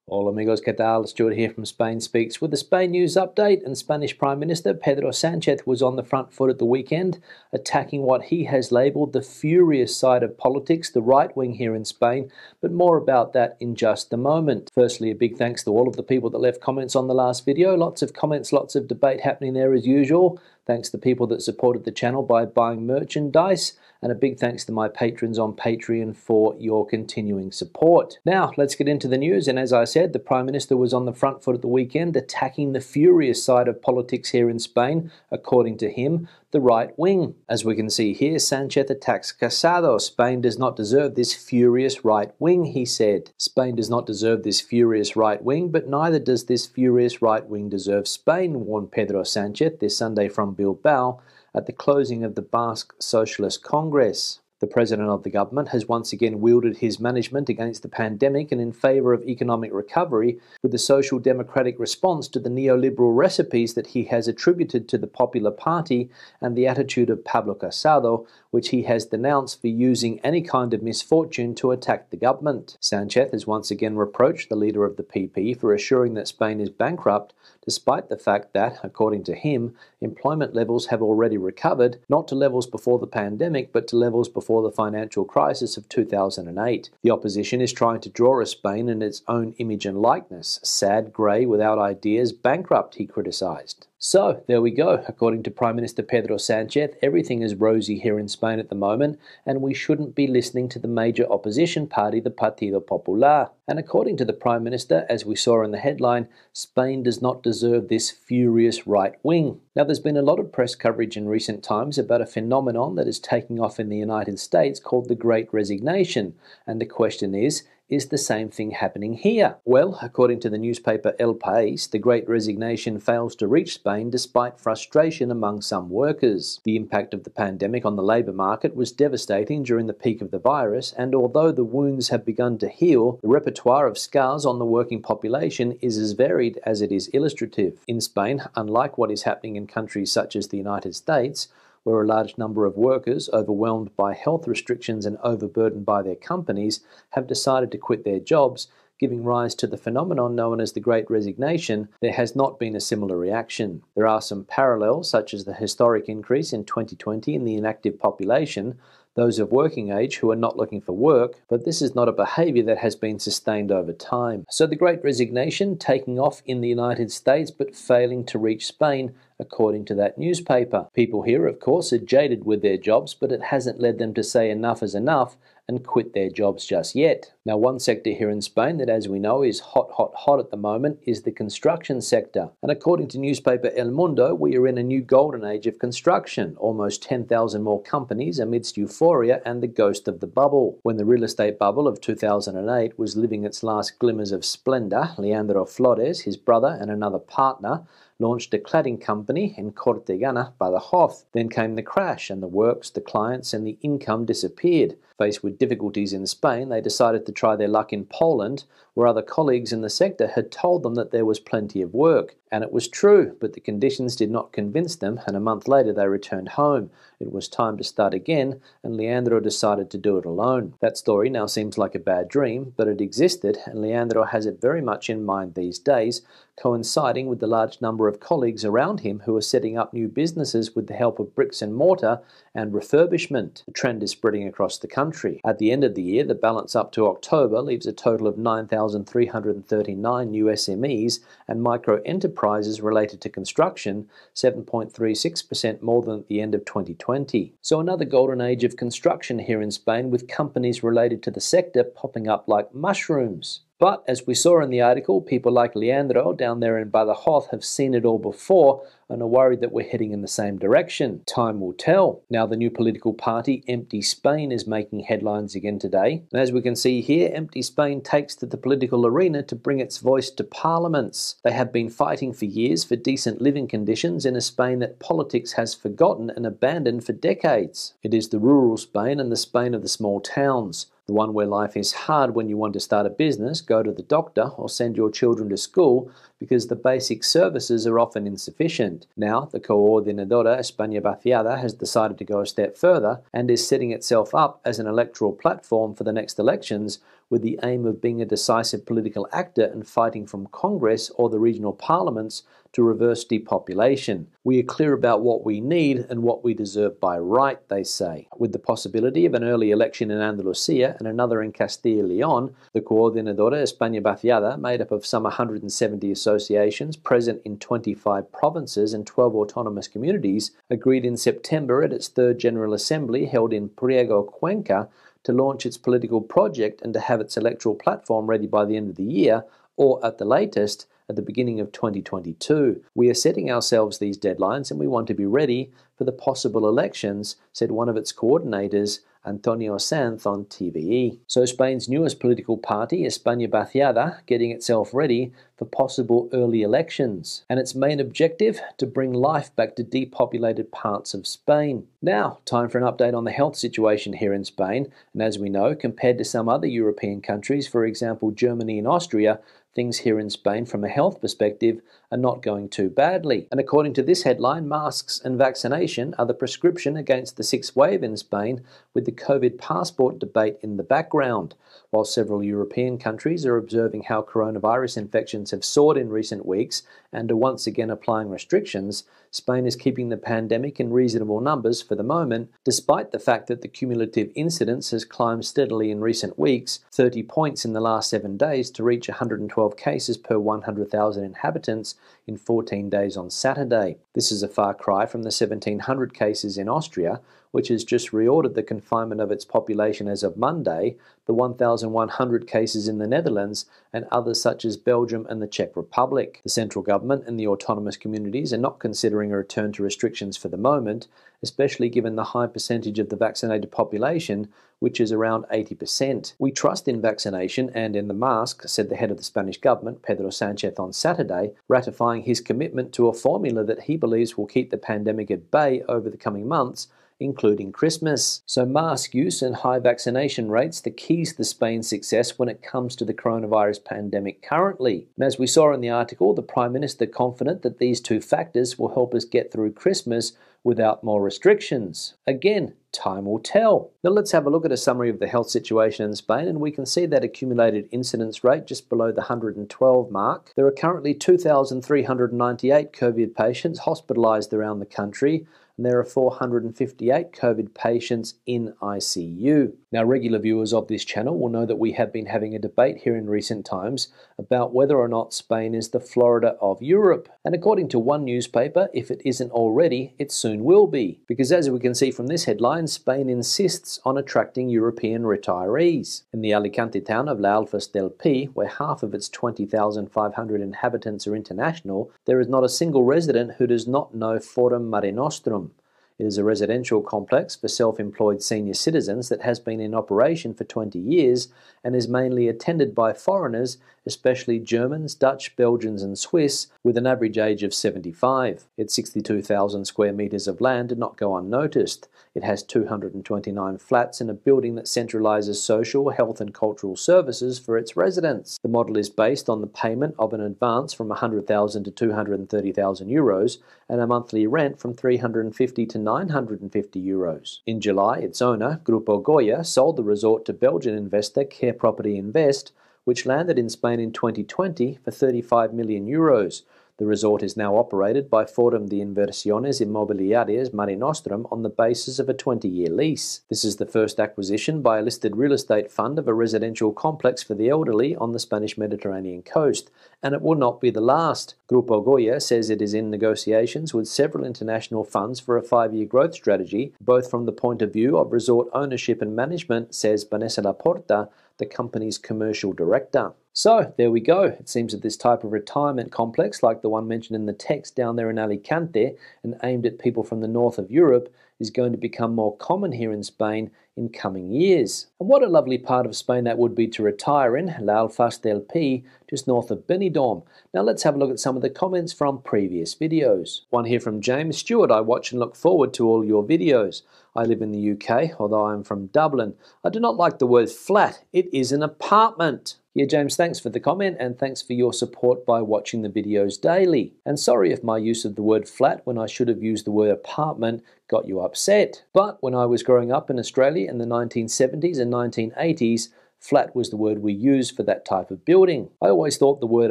Hola amigos, ¿qué tal? Stuart here from Spain Speaks with the Spain News Update. And Spanish Prime Minister Pedro Sánchez was on the front foot at the weekend, attacking what he has labelled the furious side of politics, the right wing here in Spain, but more about that in just a moment. Firstly, a big thanks to all of the people that left comments on the last video. Lots of comments, lots of debate happening there as usual. Thanks to people that supported the channel by buying merchandise. And a big thanks to my patrons on Patreon for your continuing support. Now, let's get into the news. And as I said, the Prime Minister was on the front foot at the weekend, attacking the furious side of politics here in Spain, according to him, the right wing. As we can see here, Sánchez attacks Casado. Spain does not deserve this furious right wing, he said. Spain does not deserve this furious right wing, but neither does this furious right wing deserve Spain, warned Pedro Sánchez this Sunday from Bilbao at the closing of the Basque Socialist Congress. The president of the government has once again wielded his management against the pandemic and in favour of economic recovery, with the social democratic response to the neoliberal recipes that he has attributed to the Popular Party and the attitude of Pablo Casado, which he has denounced for using any kind of misfortune to attack the government. Sánchez has once again reproached the leader of the PP for assuring that Spain is bankrupt, despite the fact that, according to him, employment levels have already recovered, not to levels before the pandemic, but to levels before the financial crisis of 2008. The opposition is trying to draw a Spain in its own image and likeness, sad, grey, without ideas, bankrupt, he criticised. So, there we go. According to Prime Minister Pedro Sánchez, everything is rosy here in Spain at the moment, and we shouldn't be listening to the major opposition party, the Partido Popular. And according to the Prime Minister, as we saw in the headline, Spain does not deserve this furious right wing. Now, there's been a lot of press coverage in recent times about a phenomenon that is taking off in the United States called the Great Resignation. And the question is the same thing happening here? Well, according to the newspaper El País, the Great Resignation fails to reach Spain despite frustration among some workers. The impact of the pandemic on the labour market was devastating during the peak of the virus, and although the wounds have begun to heal, the repertoire of scars on the working population is as varied as it is illustrative. In Spain, unlike what is happening in countries such as the United States, where a large number of workers, overwhelmed by health restrictions and overburdened by their companies, have decided to quit their jobs, giving rise to the phenomenon known as the Great Resignation, there has not been a similar reaction. There are some parallels, such as the historic increase in 2020 in the inactive population, those of working age who are not looking for work, but this is not a behaviour that has been sustained over time. So the Great Resignation taking off in the United States but failing to reach Spain, according to that newspaper. People here, of course, are jaded with their jobs, but it hasn't led them to say enough is enough and quit their jobs just yet. Now, one sector here in Spain that, as we know, is hot at the moment is the construction sector. And according to newspaper El Mundo, we are in a new golden age of construction, almost 10,000 more companies amidst euphoria and the ghost of the bubble. When the real estate bubble of 2008 was living its last glimmers of splendour, Leandro Flores, his brother and another partner, launched a cladding company in Cortegana, Badajoz. Then came the crash, and the works, the clients, and the income disappeared. Faced with difficulties in Spain, they decided to try their luck in Poland, where other colleagues in the sector had told them that there was plenty of work. And it was true, but the conditions did not convince them, and a month later they returned home. It was time to start again, and Leandro decided to do it alone. That story now seems like a bad dream, but it existed, and Leandro has it very much in mind these days, coinciding with the large number of colleagues around him who are setting up new businesses with the help of bricks and mortar and refurbishment. The trend is spreading across the country. At the end of the year, the balance up to October leaves a total of 9,339 new SMEs and micro enterprises related to construction, 7.36% more than at the end of 2020. So another golden age of construction here in Spain, with companies related to the sector popping up like mushrooms. But, as we saw in the article, people like Leandro down there in Badajoz have seen it all before and are worried that we're heading in the same direction. Time will tell. Now, the new political party, Empty Spain, is making headlines again today. And as we can see here, Empty Spain takes to the political arena to bring its voice to parliaments. They have been fighting for years for decent living conditions in a Spain that politics has forgotten and abandoned for decades. It is the rural Spain and the Spain of the small towns. The one where life is hard when you want to start a business, go to the doctor, or send your children to school, because the basic services are often insufficient. Now, the Coordinadora España Vaciada has decided to go a step further and is setting itself up as an electoral platform for the next elections, with the aim of being a decisive political actor and fighting from Congress or the regional parliaments to reverse depopulation. We are clear about what we need and what we deserve by right, they say. With the possibility of an early election in Andalusia and another in Castilla y León, the Coordinadora España Vaciada, made up of some 170 associations present in 25 provinces and 12 autonomous communities, agreed in September at its third General Assembly held in Priego, Cuenca, to launch its political project and to have its electoral platform ready by the end of the year, or at the latest, at the beginning of 2022. We are setting ourselves these deadlines and we want to be ready for the possible elections, said one of its coordinators, Antonio Sanz, on TVE. So Spain's newest political party, España Vaciada, getting itself ready for possible early elections. And its main objective, to bring life back to depopulated parts of Spain. Now, time for an update on the health situation here in Spain. And as we know, compared to some other European countries, for example Germany and Austria, things here in Spain from a health perspective are not going too badly. And according to this headline, masks and vaccination are the prescription against the sixth wave in Spain, with the COVID passport debate in the background. While several European countries are observing how coronavirus infections have soared in recent weeks and are once again applying restrictions, Spain is keeping the pandemic in reasonable numbers for the moment, despite the fact that the cumulative incidence has climbed steadily in recent weeks, 30 points in the last 7 days to reach 112 cases per 100,000 inhabitants in 14 days on Saturday. This is a far cry from the 1,700 cases in Austria, which has just reordered the confinement of its population as of Monday, the 1,100 cases in the Netherlands, and others such as Belgium and the Czech Republic. The central government and the autonomous communities are not considering a return to restrictions for the moment, especially given the high percentage of the vaccinated population, which is around 80%. We trust in vaccination and in the mask, said the head of the Spanish government, Pedro Sánchez, on Saturday, ratifying his commitment to a formula that he believes will keep the pandemic at bay over the coming months, including Christmas. So mask use and high vaccination rates, the keys to Spain's success when it comes to the coronavirus pandemic currently. And as we saw in the article, the Prime Minister confident that these two factors will help us get through Christmas without more restrictions. Again, time will tell. Now let's have a look at a summary of the health situation in Spain, and we can see that accumulated incidence rate just below the 112 mark. There are currently 2,398 COVID patients hospitalised around the country, and there are 458 COVID patients in ICU. Now, regular viewers of this channel will know that we have been having a debate here in recent times about whether or not Spain is the Florida of Europe. And according to one newspaper, if it isn't already, it soon will be. Because as we can see from this headline, Spain insists on attracting European retirees. In the Alicante town of La Alfas del Pi, where half of its 20,500 inhabitants are international, there is not a single resident who does not know Forum Mare Nostrum. It is a residential complex for self-employed senior citizens that has been in operation for 20 years and is mainly attended by foreigners, especially Germans, Dutch, Belgians and Swiss, with an average age of 75. Its 62,000 square metres of land did not go unnoticed. It has 229 flats and a building that centralises social, health and cultural services for its residents. The model is based on the payment of an advance from 100,000 to 230,000 euros and a monthly rent from 350 to 950 euros. In July, its owner, Grupo Goya, sold the resort to Belgian investor Care Property Invest, which landed in Spain in 2020 for 35 million euros. The resort is now operated by Forum de Inversiones Inmobiliarias Mare Nostrum on the basis of a 20-year lease. This is the first acquisition by a listed real estate fund of a residential complex for the elderly on the Spanish Mediterranean coast, and it will not be the last. Grupo Goya says it is in negotiations with several international funds for a 5-year growth strategy, both from the point of view of resort ownership and management, says Vanessa Laporta, the company's commercial director. So, there we go. It seems that this type of retirement complex, like the one mentioned in the text down there in Alicante and aimed at people from the north of Europe, is going to become more common here in Spain in coming years. And what a lovely part of Spain that would be to retire in, La Alfas del Pi, just north of Benidorm. Now let's have a look at some of the comments from previous videos. One here from James Stewart: I watch and look forward to all your videos. I live in the UK, although I am from Dublin. I do not like the word flat. It is an apartment. Yeah, James, thanks for the comment and thanks for your support by watching the videos daily. And sorry if my use of the word flat when I should have used the word apartment got you upset. But when I was growing up in Australia in the 1970s and 1980s, flat was the word we used for that type of building. I always thought the word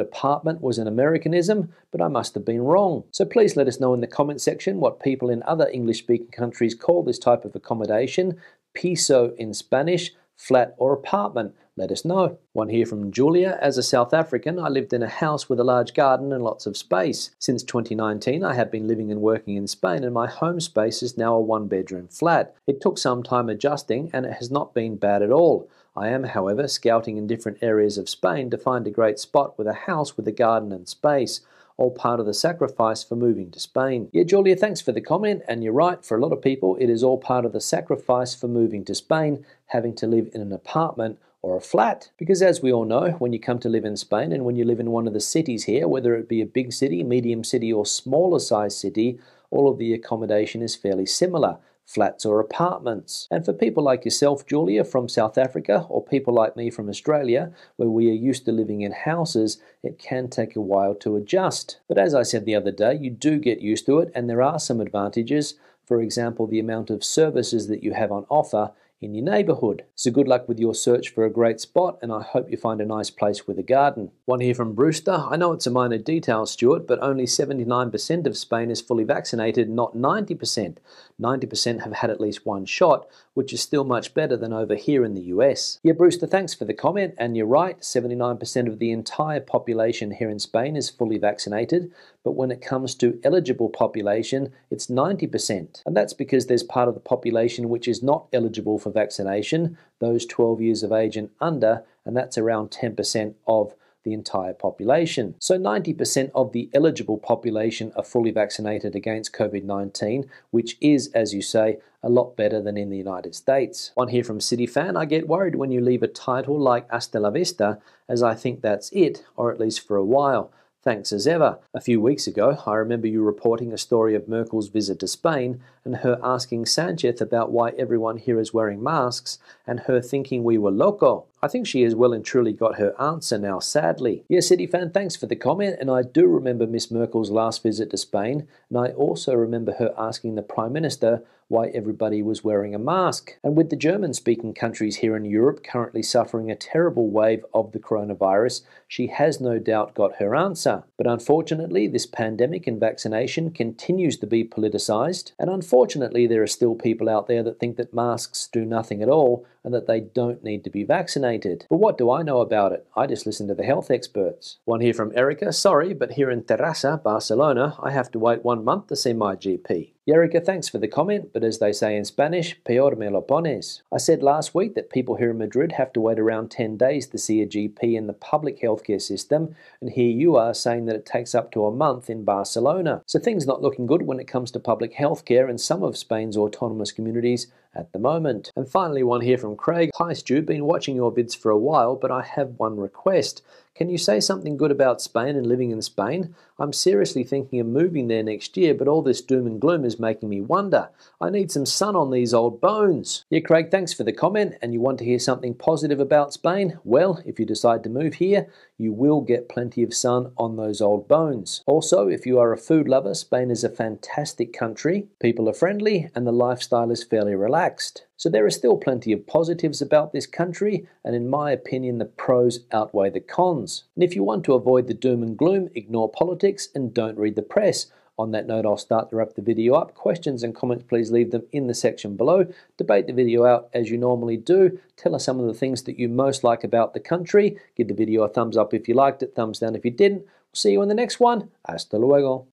apartment was an Americanism, but I must have been wrong. So please let us know in the comment section what people in other English-speaking countries call this type of accommodation, piso in Spanish, flat or apartment. Let us know. One here from Julia. As a South African, I lived in a house with a large garden and lots of space. Since 2019, I have been living and working in Spain, and my home space is now a one-bedroom flat. It took some time adjusting, and it has not been bad at all. I am, however, scouting in different areas of Spain to find a great spot with a house with a garden and space. All part of the sacrifice for moving to Spain. Yeah, Julia, thanks for the comment, and you're right, for a lot of people it is all part of the sacrifice for moving to Spain, having to live in an apartment or a flat. Because as we all know, when you come to live in Spain and when you live in one of the cities here, whether it be a big city, medium city or smaller size city, all of the accommodation is fairly similar. Flats or apartments. And for people like yourself, Julia, from South Africa, or people like me from Australia, where we are used to living in houses, it can take a while to adjust. But as I said the other day, you do get used to it, and there are some advantages. For example, the amount of services that you have on offer in your neighbourhood. So good luck with your search for a great spot, and I hope you find a nice place with a garden. One here from Brewster. I know it's a minor detail, Stuart, but only 79% of Spain is fully vaccinated, not 90%. 90% have had at least one shot, which is still much better than over here in the US. Yeah, Brewster, thanks for the comment, and you're right, 79% of the entire population here in Spain is fully vaccinated, but when it comes to eligible population, it's 90%. And that's because there's part of the population which is not eligible for vaccination, those 12 years of age and under, and that's around 10% of the entire population. So 90% of the eligible population are fully vaccinated against COVID-19, which is, as you say, a lot better than in the United States. One here from City Fan. I get worried when you leave a title like Hasta la Vista, as I think that's it, or at least for a while. Thanks as ever. A few weeks ago, I remember you reporting a story of Merkel's visit to Spain and her asking Sánchez about why everyone here is wearing masks and her thinking we were loco. I think she has well and truly got her answer now, sadly. Yes, City Fan, thanks for the comment, and I do remember Miss Merkel's last visit to Spain, and I also remember her asking the Prime Minister why everybody was wearing a mask. And with the German-speaking countries here in Europe currently suffering a terrible wave of the coronavirus, she has no doubt got her answer. But unfortunately, this pandemic and vaccination continues to be politicized, and unfortunately there are still people out there that think that masks do nothing at all and that they don't need to be vaccinated. But what do I know about it? I just listen to the health experts. One here from Erica. Sorry, but here in Terrassa, Barcelona, I have to wait 1 month to see my GP. Erica, thanks for the comment, but as they say in Spanish, peor me lo pones. I said last week that people here in Madrid have to wait around 10 days to see a GP in the public healthcare system, and here you are saying that it takes up to a month in Barcelona. So things not looking good when it comes to public healthcare in some of Spain's autonomous communities at the moment. And finally, one here from Craig. Hi Stu, been watching your vids for a while, but I have one request. Can you say something good about Spain and living in Spain? I'm seriously thinking of moving there next year, but all this doom and gloom is making me wonder. I need some sun on these old bones. Yeah, Craig, thanks for the comment, and you want to hear something positive about Spain? Well, if you decide to move here, you will get plenty of sun on those old bones. Also, if you are a food lover, Spain is a fantastic country. People are friendly, and the lifestyle is fairly relaxed. So there are still plenty of positives about this country, and in my opinion, the pros outweigh the cons. And if you want to avoid the doom and gloom, ignore politics and don't read the press. On that note, I'll start to wrap the video up. Questions and comments, please leave them in the section below. Debate the video out as you normally do. Tell us some of the things that you most like about the country. Give the video a thumbs up if you liked it, thumbs down if you didn't. We'll see you in the next one. Hasta luego.